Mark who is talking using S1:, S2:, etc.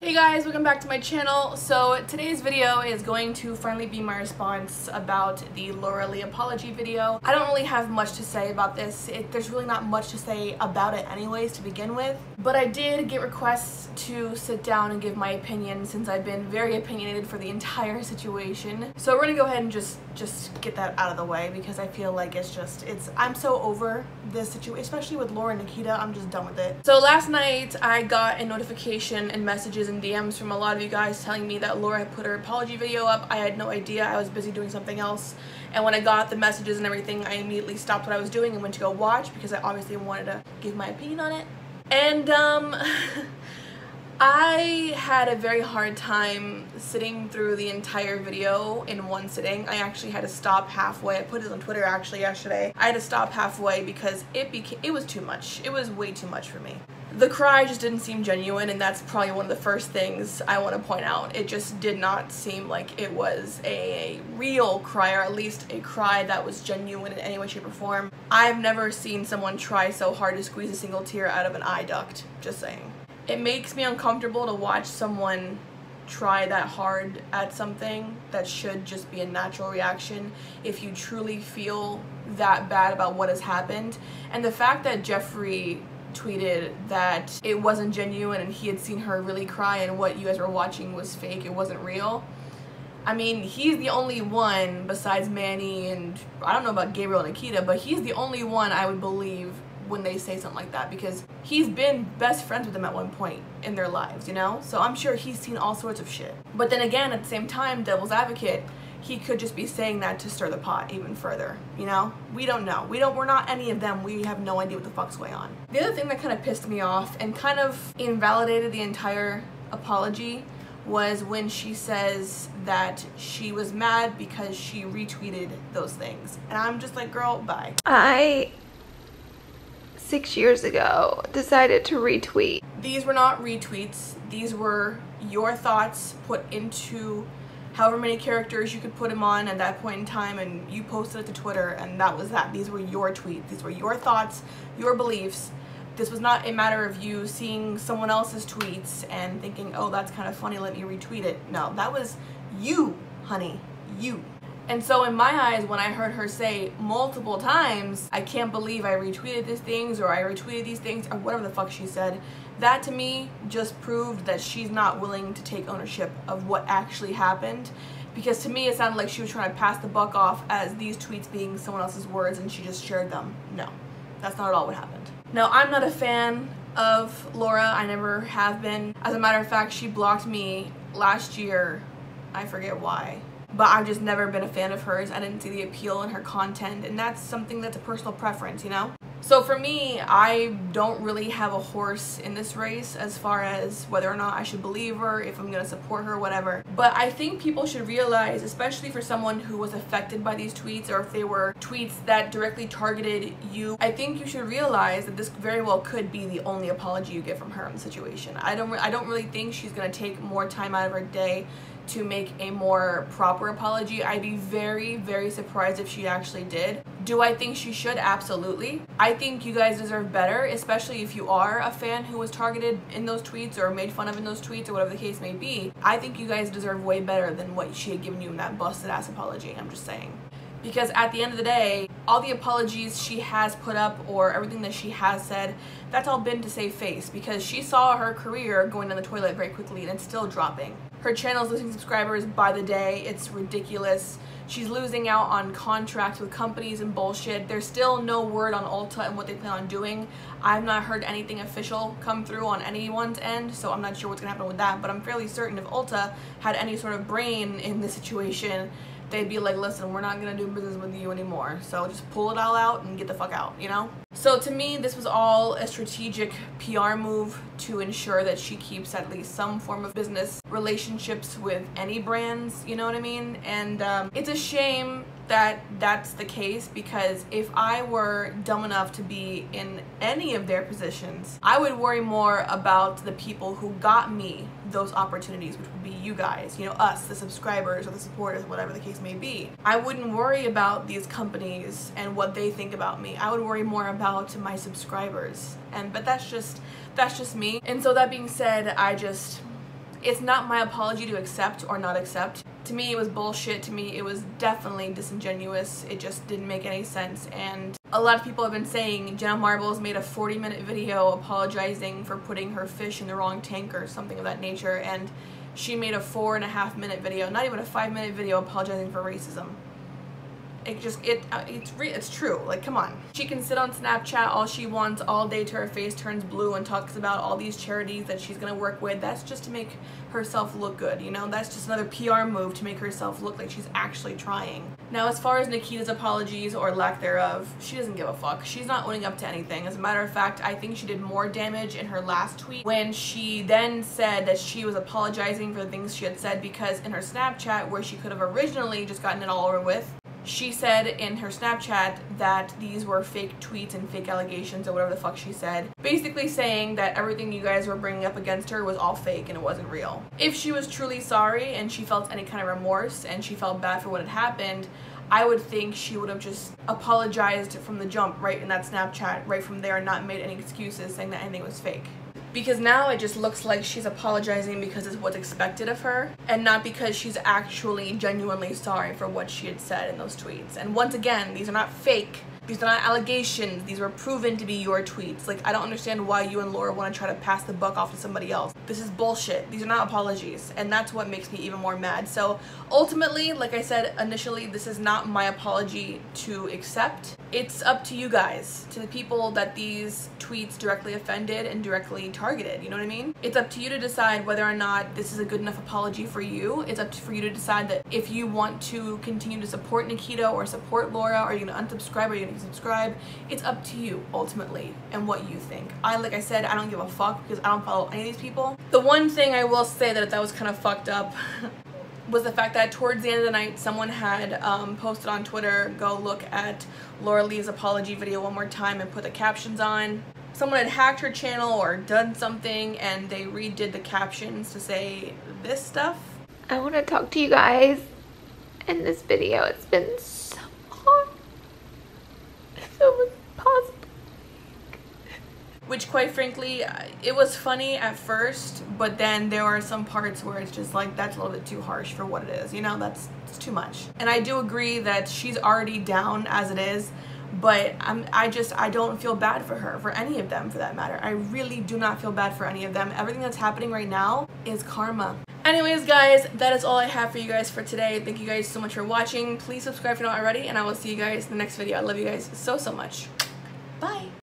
S1: Hey guys, welcome back to my channel. So today's video is going to finally be my response about the Laura Lee apology video. I don't really have much to say about this. There's really not much to say about it anyways to begin with. But I did get requests to sit down and give my opinion since I've been very opinionated for the entire situation. So we're gonna go ahead and just get that out of the way because I feel like I'm so over this situation, especially with Laura and Nikita. I'm just done with it. So last night I got a notification and messages and DMs from a lot of you guys telling me that Laura had put her apology video up. I had no idea. I was busy doing something else, and when I got the messages and everything, I immediately stopped what I was doing and went to go watch because I obviously wanted to give my opinion on it. And I had a very hard time sitting through the entire video in one sitting. I actually had to stop halfway. I put it on Twitter actually yesterday. I had to stop halfway because it was too much. It was way too much for me. The cry just didn't seem genuine, and that's probably one of the first things I want to point out. It just did not seem like it was a real cry, or at least a cry that was genuine in any way, shape, or form. I've never seen someone try so hard to squeeze a single tear out of an eye duct, just saying. It makes me uncomfortable to watch someone try that hard at something that should just be a natural reaction if you truly feel that bad about what has happened. And the fact that Jeffrey tweeted that it wasn't genuine and he had seen her really cry and what you guys were watching was fake, it wasn't real. I mean, he's the only one besides Manny and I don't know about Gabriel and Nikita, but he's the only one I would believe when they say something like that because he's been best friends with them at one point in their lives, you know? So I'm sure he's seen all sorts of shit. But then again, at the same time, devil's advocate, he could just be saying that to stir the pot even further, you know? We don't know. We're not any of them. We have no idea what the fuck's going on. The other thing that kind of pissed me off and kind of invalidated the entire apology was when she says that she was mad because she retweeted those things. And I'm just like, girl, bye.
S2: I 6 years ago decided to retweet.
S1: These were not retweets. These were your thoughts put into however many characters you could put them on at that point in time, and you posted it to Twitter, and that was that. These were your tweets. These were your thoughts, your beliefs. This was not a matter of you seeing someone else's tweets and thinking, oh, that's kind of funny, let me retweet it. No, that was you, honey, you. And so in my eyes, when I heard her say multiple times, I can't believe I retweeted these things, or I retweeted these things, or whatever the fuck she said, that to me just proved that she's not willing to take ownership of what actually happened. Because to me, it sounded like she was trying to pass the buck off as these tweets being someone else's words and she just shared them. No, that's not at all what happened. Now, I'm not a fan of Laura. I never have been. As a matter of fact, she blocked me last year. I forget why. But I've just never been a fan of hers. I didn't see the appeal in her content, and that's something that's a personal preference, you know? So for me, I don't really have a horse in this race as far as whether or not I should believe her, if I'm gonna support her, whatever. But I think people should realize, especially for someone who was affected by these tweets, or if they were tweets that directly targeted you, I think you should realize that this very well could be the only apology you get from her in the situation. I don't really think she's gonna take more time out of her day to make a more proper apology. I'd be very, very surprised if she actually did. Do I think she should? Absolutely. I think you guys deserve better, especially if you are a fan who was targeted in those tweets or made fun of in those tweets or whatever the case may be. I think you guys deserve way better than what she had given you in that busted ass apology. I'm just saying. Because at the end of the day, all the apologies she has put up or everything that she has said, that's all been to save face, because she saw her career going down the toilet very quickly and it's still dropping. Her channel's losing subscribers by the day. It's ridiculous. She's losing out on contracts with companies and bullshit. There's still no word on Ulta and what they plan on doing. I've not heard anything official come through on anyone's end, so I'm not sure what's gonna happen with that, but I'm fairly certain if Ulta had any sort of brain in this situation, they'd be like, listen, we're not gonna do business with you anymore, so just pull it all out and get the fuck out, you know? So to me, this was all a strategic PR move to ensure that she keeps at least some form of business relationships with any brands, you know what I mean? And it's a shame that that's the case, because if I were dumb enough to be in any of their positions, I would worry more about the people who got me those opportunities, which would be you guys, you know, us, the subscribers or the supporters, whatever the case may be. I wouldn't worry about these companies and what they think about me. I would worry more about my subscribers. But that's just me. And so that being said, It's not my apology to accept or not accept. To me, it was bullshit. To me, it was definitely disingenuous. It just didn't make any sense. And a lot of people have been saying Jenna Marbles made a 40-minute video apologizing for putting her fish in the wrong tank or something of that nature. And she made a 4.5-minute video, not even a 5-minute video, apologizing for racism. It's true. Like, come on. She can sit on Snapchat all she wants all day till her face turns blue and talks about all these charities that she's gonna work with. That's just to make herself look good, you know? That's just another PR move to make herself look like she's actually trying. Now, as far as Nikita's apologies or lack thereof, she doesn't give a fuck. She's not owning up to anything. As a matter of fact, I think she did more damage in her last tweet when she then said that she was apologizing for the things she had said, because in her Snapchat, where she could have originally just gotten it all over with, she said in her Snapchat that these were fake tweets and fake allegations or whatever the fuck she said. Basically saying that everything you guys were bringing up against her was all fake and it wasn't real. If she was truly sorry and she felt any kind of remorse and she felt bad for what had happened, I would think she would have just apologized from the jump right in that Snapchat, right from there, and not made any excuses saying that anything was fake. Because now it just looks like she's apologizing because it's what's expected of her and not because she's actually genuinely sorry for what she had said in those tweets. And once again, these are not fake. These are not allegations. These were proven to be your tweets. Like, I don't understand why you and Laura want to try to pass the buck off to somebody else. This is bullshit. These are not apologies. And that's what makes me even more mad. So ultimately, like I said initially, this is not my apology to accept. It's up to you guys, to the people that these tweets directly offended and directly targeted. You know what I mean? It's up to you to decide whether or not this is a good enough apology for you. It's up for you to decide that if you want to continue to support Nikita or support Laura, or you're going to unsubscribe, or you're going to subscribe. It's up to you ultimately and what you think. Like I said, I don't give a fuck because I don't follow any of these people. The one thing I will say that was kind of fucked up was the fact that towards the end of the night, someone had posted on Twitter, go look at Laura Lee's apology video one more time and put the captions on. Someone had hacked her channel or done something and they redid the captions to say this stuff.
S2: I want to talk to you guys in this video. It's been so hard. It was possible.
S1: Which, quite frankly, it was funny at first, but then there are some parts where it's just like, that's a little bit too harsh for what it is, you know? It's too much. And I do agree that she's already down as it is, but I don't feel bad for her, for any of them for that matter. I really do not feel bad for any of them. Everything that's happening right now is karma. Anyways, guys, that is all I have for you guys for today. Thank you guys so much for watching. Please subscribe if you're not already, and I will see you guys in the next video. I love you guys so, so much. Bye.